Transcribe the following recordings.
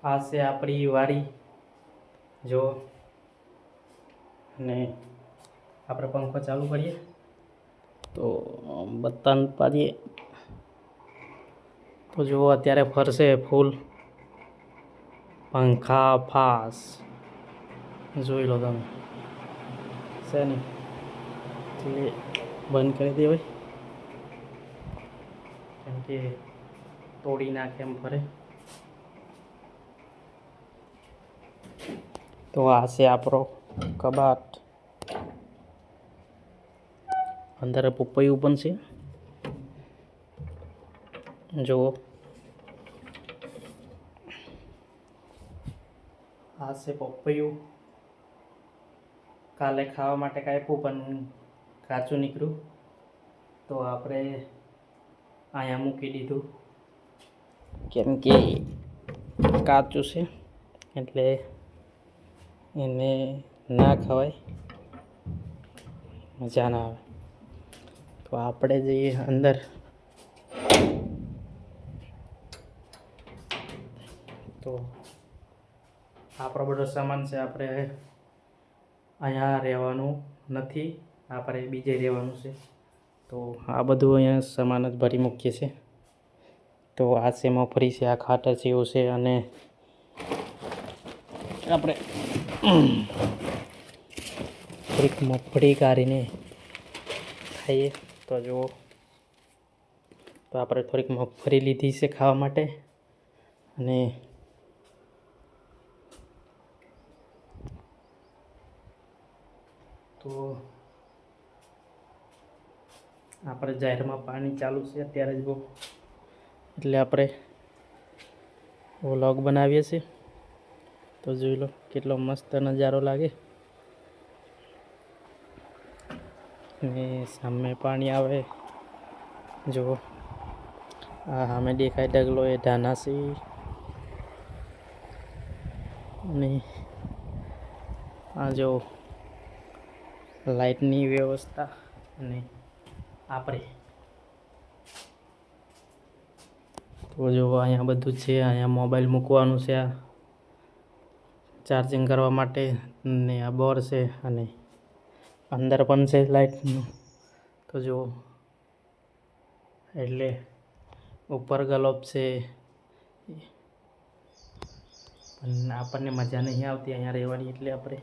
આ છે આપણી વાડી જો, અને આપણે પંખો ચાલુ કરીએ તો બત્તાન પાડીએ તો જુઓ અત્યારે ફરશે ફૂલ પંખા ફાસ જોઈ લો તમે છે ને, એટલે બંધ કરી દેવાય કેમ કે તોડી નાખે એમ ફરે. તો આ છે આપણો કબાટ. અંદર પપૈયું પણ છે જુઓ. આ છે પપૈયું, કાલે ખાવા માટે કાપ્યું પણ કાચું નીકળ્યું તો આપણે અહીંયા મૂકી દીધું કેમ કે કાચું છે એટલે એને ના ખવાય, મજા ના આવે. તો આપણે જઈએ અંદર. તો આપણો બધો સામાન છે, આપણે અહીંયા રહેવાનું નથી, આપણે બીજે રહેવાનું છે. તો આ બધું અહીંયા સામાન જ ભરી મૂકીએ છીએ. તો આ છે મફરી છે, આ ખાતર છે એવું છે, અને આપણે થોડીક મગફળી કાઢીને ખાઈએ તો જુઓ. તો આપણે થોડીક મગફળી લીધી છે ખાવા માટે, અને તો આપણે જાહેરમાં પાણી ચાલુ છે અત્યારે જુઓ, એટલે આપણે વ્લોગ બનાવીએ છીએ. તો જોઈ લો કેટલો મસ્ત નજારો લાગે, ને સામે પાણી આવે જુઓ. આ સામે દેખાય ઢગલો એ ધાનાસી, અને આ જો લાઇટની વ્યવસ્થા, અને આપણે તો જો અહીંયા બધું છે. અહીંયા મોબાઈલ મૂકવાનું છે, આ ચાર્જિંગ કરવા માટે, ને આ બોર છે, અને અંદર પણ છે લાઇટનું. તો જુઓ, એટલે ઉપર ગલોબ છે, પણ આપણને મજા નહીં આવતી અહીંયા રહેવાની, એટલે આપણે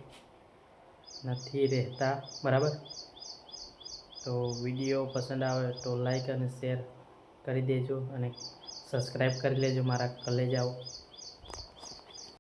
નથી રહેતા, બરાબર. તો વિડીયો પસંદ આવે તો લાઈક અને શેર કરી દેજો, અને સબસ્ક્રાઈબ કરી લેજો મારા કલેજાઓ.